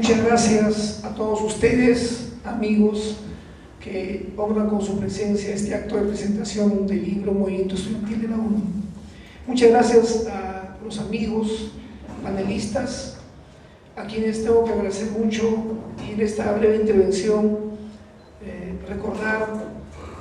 Muchas gracias a todos ustedes, amigos, que honran con su presencia este acto de presentación del libro Movimiento Estudiantil de la UNI. Muchas gracias a los amigos, panelistas, a quienes tengo que agradecer mucho y en esta breve intervención recordar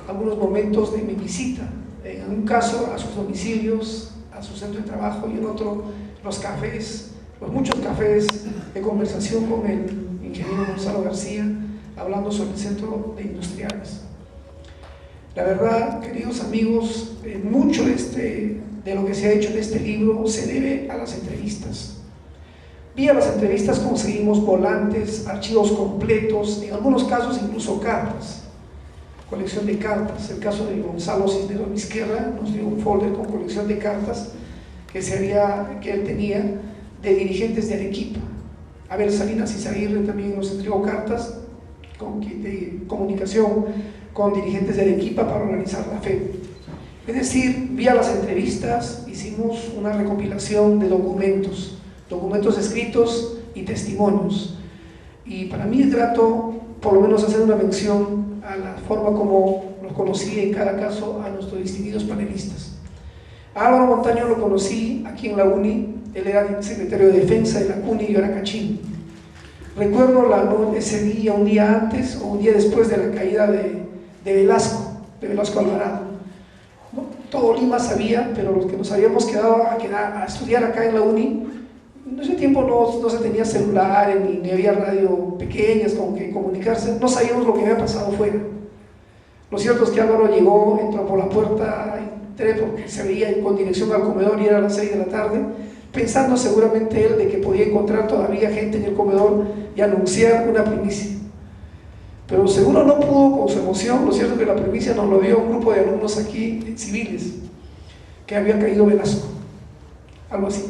algunos momentos de mi visita, en un caso a sus domicilios, a su centro de trabajo y en otro los cafés, los muchos cafés de conversación con el ingeniero Gonzalo García, hablando sobre el Centro de Industriales. La verdad, queridos amigos, mucho de lo que se ha hecho en este libro se debe a las entrevistas. Vía las entrevistas conseguimos volantes, archivos completos, en algunos casos incluso cartas, colección de cartas. El caso de Gonzalo Cisneros Vizquerra nos dio un folder con colección de cartas que él tenía de dirigentes de Arequipa. Abel Salinas Izaguirre también nos entregó cartas de comunicación con dirigentes de Arequipa para organizar la FED. Es decir, vía las entrevistas hicimos una recopilación de documentos escritos y testimonios. Y para mí es grato, por lo menos, hacer una mención a la forma como los conocí en cada caso a nuestros distinguidos panelistas. A Álvaro Montaño lo conocí aquí en la UNI, él era secretario de Defensa de la CUNY y yo era cachín. Recuerdo ese día, un día antes o un día después de la caída de Velasco Alvarado. ¿No? Todo Lima sabía, pero los que nos habíamos quedado a estudiar acá en la UNI, en ese tiempo no se tenía celulares ni había radio pequeñas con que comunicarse, no sabíamos lo que había pasado fuera. Lo cierto es que Álvaro llegó, entró por la puerta, entré porque se veía con dirección al comedor y era a las 6 de la tarde, pensando seguramente él de que podía encontrar todavía gente en el comedor y anunciar una primicia. Pero seguro no pudo con su emoción. Lo cierto es que la primicia nos lo dio un grupo de alumnos aquí, civiles, que había caído Velasco, algo así.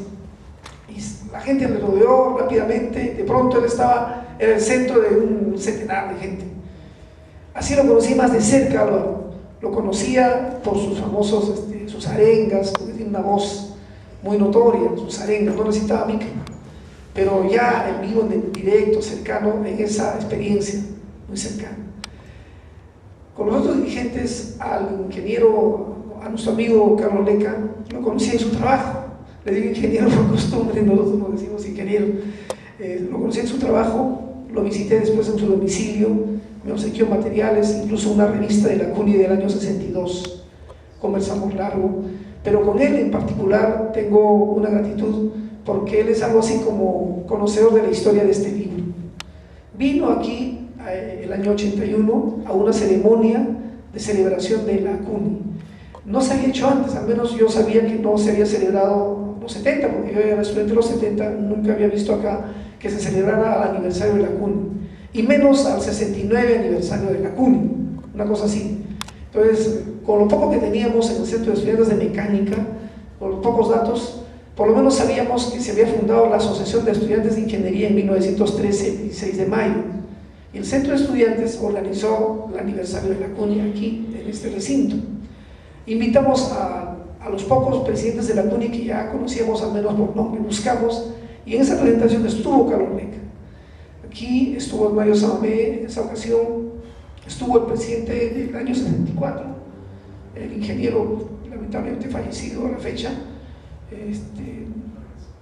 Y la gente le rodeó rápidamente, de pronto él estaba en el centro de un centenar de gente. Así lo conocí más de cerca, lo conocía por sus famosos, sus arengas, porque tiene una voz muy notoria, sus arengas, no necesitaba micro, pero ya en vivo, en directo, cercano, en esa experiencia muy cercana. Con los otros dirigentes, al ingeniero, a nuestro amigo Carlos Leca, lo conocí en su trabajo. Le digo ingeniero por costumbre, nosotros nos decimos ingeniero. Lo conocí en su trabajo, lo visité después en su domicilio, me obsequió materiales, incluso una revista de la CUNY del año 62. Conversamos largo, pero con él en particular tengo una gratitud porque él es algo así como conocedor de la historia de este libro. Vino aquí el año 81 a una ceremonia de celebración de la CUNY. No se había hecho antes, al menos yo sabía que no se había celebrado los 70, porque yo era estudiante de los 70, nunca había visto acá que se celebrara al aniversario de la CUNY, y menos al 69 aniversario de la CUNY, una cosa así. Entonces, con lo poco que teníamos en el Centro de Estudiantes de Mecánica, con los pocos datos, por lo menos sabíamos que se había fundado la Asociación de Estudiantes de Ingeniería en 1913, el 16 de mayo, y el Centro de Estudiantes organizó el aniversario de la CUNY aquí, en este recinto. Invitamos a los pocos presidentes de la CUNY que ya conocíamos, al menos por nombre, buscamos, y en esa presentación estuvo Carlos Leca. Aquí estuvo Mario Samamé, en esa ocasión estuvo el presidente del año 74, el ingeniero lamentablemente fallecido a la fecha,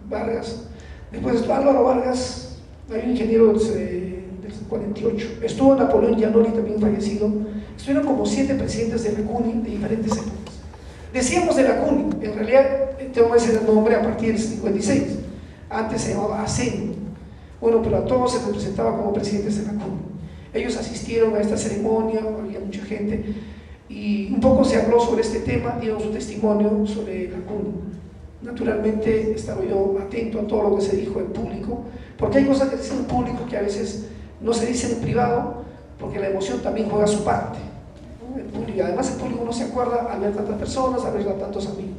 Vargas. Después estuvo Álvaro Vargas, hay un ingeniero del 48, estuvo Napoleón Giannoli, también fallecido. Estuvieron como 7 presidentes de la CUNY de diferentes épocas. Decíamos de la CUNY, en realidad tengo ese nombre a partir del 56, antes se llamaba ACEN. Bueno, pero a todos se les presentaba como presidentes de la CUNY. Ellos asistieron a esta ceremonia, había mucha gente, y un poco se habló sobre este tema, dieron su testimonio sobre la CUNY. Naturalmente estaba yo atento a todo lo que se dijo en público, porque hay cosas que se dicen en público que a veces no se dicen en privado, porque la emoción también juega su parte, ¿no? El público, además el público no se acuerda al ver tantas personas, al ver a tantos amigos.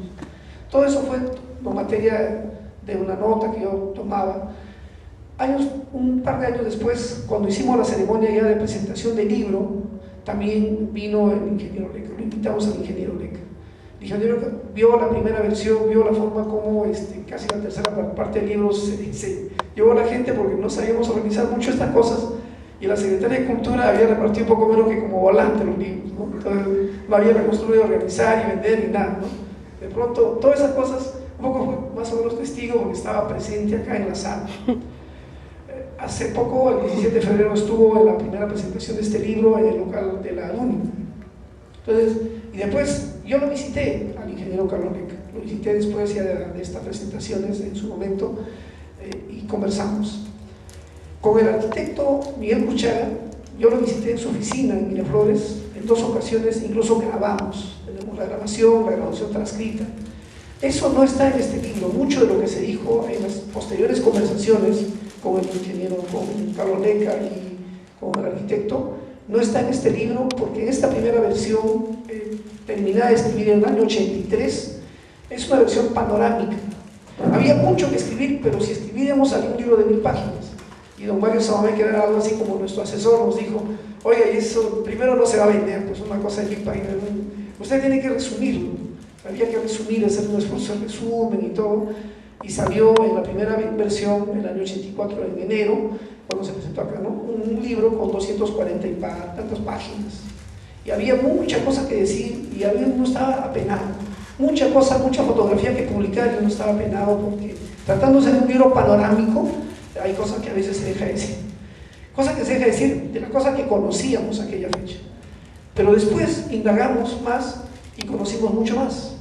Todo eso fue por materia de una nota que yo tomaba. Un par de años después, cuando hicimos la ceremonia ya de presentación del libro, también vino el ingeniero Leca, lo invitamos al ingeniero Leca. El ingeniero vio la primera versión, vio la forma como casi la tercera parte del libro se llevó a la gente, porque no sabíamos organizar mucho estas cosas, y la Secretaría de Cultura había repartido un poco menos que como volante los libros, ¿no? Entonces no había reconstruido, organizar y vender ni nada, ¿no? De pronto, todas esas cosas, un poco fue más o menos testigo porque estaba presente acá en la sala. Hace poco, el 17 de febrero, estuvo en la primera presentación de este libro en el local de la UNI. Entonces, y después yo lo visité al ingeniero Carlos Leca, lo visité después ya de estas presentaciones en su momento, y conversamos. Con el arquitecto Miguel Cruchaga, yo lo visité en su oficina en Miraflores, en 2 ocasiones, incluso grabamos, tenemos la grabación transcrita. Eso no está en este libro. Mucho de lo que se dijo en las posteriores conversaciones con el ingeniero, con Carlos Leca y con el arquitecto, no está en este libro, porque en esta primera versión, terminada de escribir en el año 83, es una versión panorámica. Había mucho que escribir, pero si escribíamos salía un libro de 1000 páginas. Y don Mario Samamé, que era algo así como nuestro asesor, nos dijo: oiga, y eso primero no se va a vender, pues una cosa de 1000 páginas, usted tiene que resumirlo. Había que resumir, hacer un esfuerzo de resumen y todo, y salió en la primera versión, en el año 84, en enero, cuando se presentó acá, ¿no? Un libro con 240 y tantas páginas, y había mucha cosa que decir, y uno estaba apenado, mucha cosa, mucha fotografía que publicar, y uno estaba apenado, porque tratándose de un libro panorámico, hay cosas que a veces se deja decir, cosas que se deja decir de la cosa que conocíamos aquella fecha, pero después indagamos más y conocimos mucho más.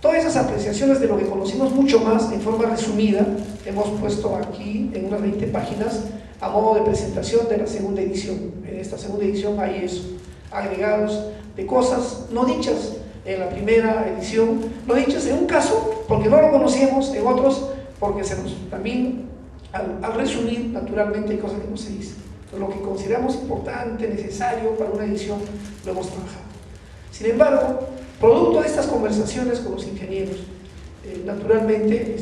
Todas esas apreciaciones de lo que conocimos mucho más, en forma resumida, hemos puesto aquí en unas 20 páginas a modo de presentación de la segunda edición. En esta segunda edición hay eso, agregados de cosas no dichas en la primera edición, no dichas en un caso porque no lo conocíamos, en otros porque se nos también, al resumir, naturalmente hay cosas que no se dicen. Entonces, lo que consideramos importante, necesario para una edición, lo hemos trabajado. Sin embargo, producto de estas conversaciones con los ingenieros, naturalmente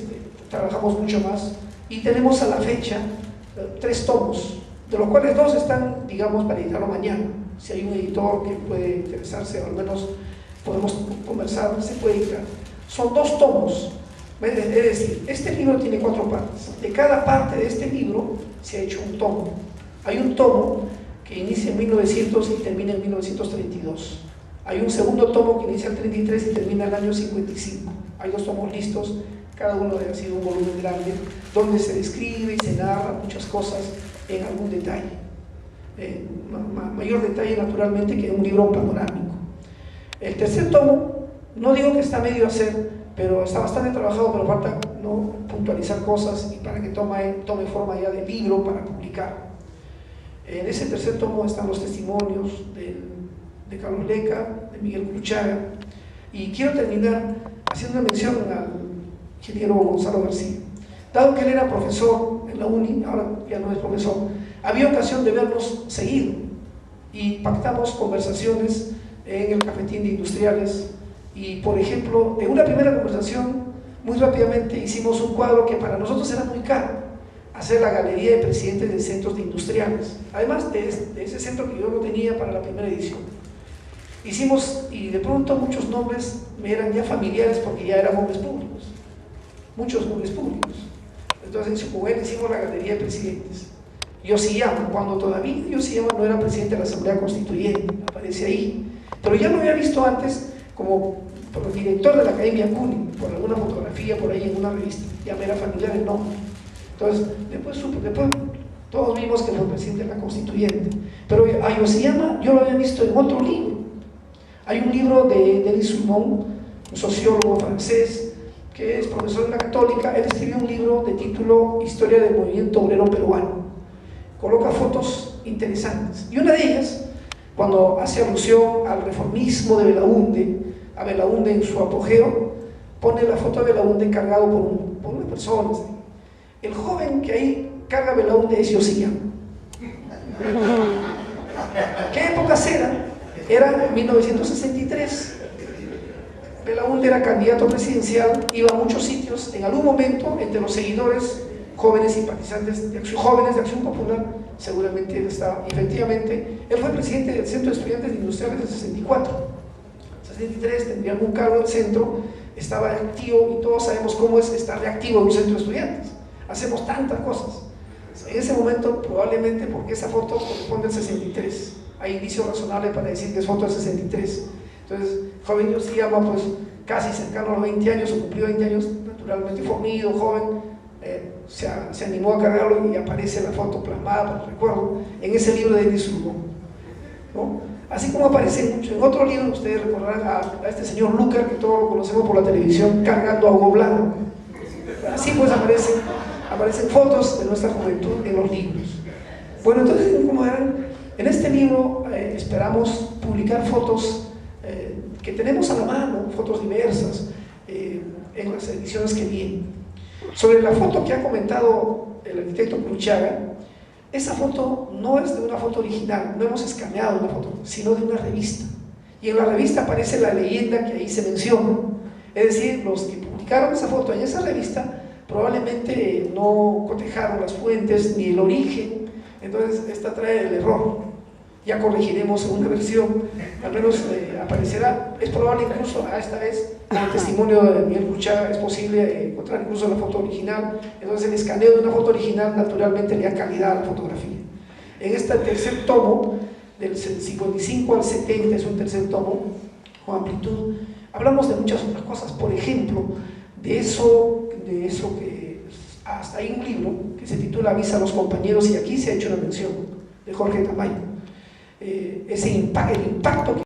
trabajamos mucho más, y tenemos a la fecha 3 tomos, de los cuales 2 están, digamos, para editarlo mañana. Si hay un editor que puede interesarse, o al menos podemos conversar, se puede editar. Son 2 tomos, es decir, este libro tiene 4 partes. De cada parte de este libro se ha hecho un tomo. Hay un tomo que inicia en 1900 y termina en 1932. Hay un segundo tomo que inicia en 33 y termina en el año 55. Hay 2 tomos listos, cada uno ha sido un volumen grande, donde se describe y se narra muchas cosas en algún detalle. Mayor detalle, naturalmente, que en un libro panorámico. El tercer tomo, no digo que está medio a hacer, pero está bastante trabajado, pero falta, ¿no?, puntualizar cosas y para que tome forma ya de libro para publicar. En ese tercer tomo están los testimonios de Carlos Leca, de Miguel Cruchaga, y quiero terminar haciendo una mención al ingeniero Gonzalo García. Dado que él era profesor en la UNI, ahora ya no es profesor, había ocasión de vernos seguido, y pactamos conversaciones en el cafetín de industriales, y por ejemplo, en una primera conversación, muy rápidamente hicimos un cuadro que para nosotros era muy caro, hacer la galería de presidentes de centros de industriales, además de ese centro que yo no tenía para la primera edición. Hicimos, y de pronto muchos nombres me eran ya familiares porque ya eran hombres públicos, muchos hombres públicos. Entonces con él hicimos la galería de presidentes. Yoshiyama, cuando todavía Yoshiyama no era presidente de la Asamblea Constituyente, aparece ahí, pero ya lo había visto antes como director de la Academia CUNY, por alguna fotografía por ahí en una revista, ya me era familiar el nombre. Entonces después todos vimos que fue presidente de la Constituyente, pero a Yoshiyama yo lo había visto en otro libro. Hay un libro de Denis Summon, un sociólogo francés que es profesor en la Católica. Él escribió un libro de título Historia del Movimiento Obrero Peruano. Coloca fotos interesantes, y una de ellas, cuando hace alusión al reformismo de Belaúnde, a Belaúnde en su apogeo, pone la foto de Belaúnde cargado por una persona. El joven que ahí carga Belaúnde es Yoshiyama. ¿Qué épocas eran? Era 1963. Belaúnde era candidato presidencial, iba a muchos sitios. En algún momento, entre los seguidores, jóvenes simpatizantes de Acción Popular, seguramente él estaba. Efectivamente, él fue presidente del Centro de Estudiantes Industriales en 64. 73 tendría algún cargo en el centro, estaba activo, y todos sabemos cómo es estar activo en un centro de estudiantes. Hacemos tantas cosas. En ese momento, probablemente porque esa foto corresponde al 63, hay indicio razonable para decir que es foto del 63. Entonces, joven yo se llama pues casi cercano a los 20 años, o cumplió 20 años, naturalmente fornido, joven, se animó a cargarlo y aparece la foto plasmada, por recuerdo, en ese libro de Denis Surgó, ¿no? Así como aparece mucho en otro libro, ustedes recordarán a este señor Lucar, que todos lo conocemos por la televisión, cargando a Hugo Blanco. Así pues aparecen fotos de nuestra juventud en los libros. Bueno, entonces, como verán, en este libro esperamos publicar fotos que tenemos a la mano, fotos diversas, en las ediciones que vienen. Sobre la foto que ha comentado el arquitecto Cruchaga, esa foto no es de una foto original, no hemos escaneado una foto, sino de una revista. Y en la revista aparece la leyenda que ahí se menciona. Es decir, los que publicaron esa foto en esa revista probablemente no cotejaron las fuentes ni el origen, entonces esta trae el error. Ya corregiremos en una versión, al menos aparecerá, es probable incluso esta vez, con el testimonio de Miguel Cruchaga, es posible encontrar incluso la foto original. Entonces el escaneo de una foto original naturalmente le da calidad a la fotografía. En este tercer tomo, del 55 al 70, es un tercer tomo con amplitud, hablamos de muchas otras cosas, por ejemplo, de eso que hasta hay un libro que se titula Avisa a los compañeros, y aquí se ha hecho una mención de Jorge Tamayo. El impacto que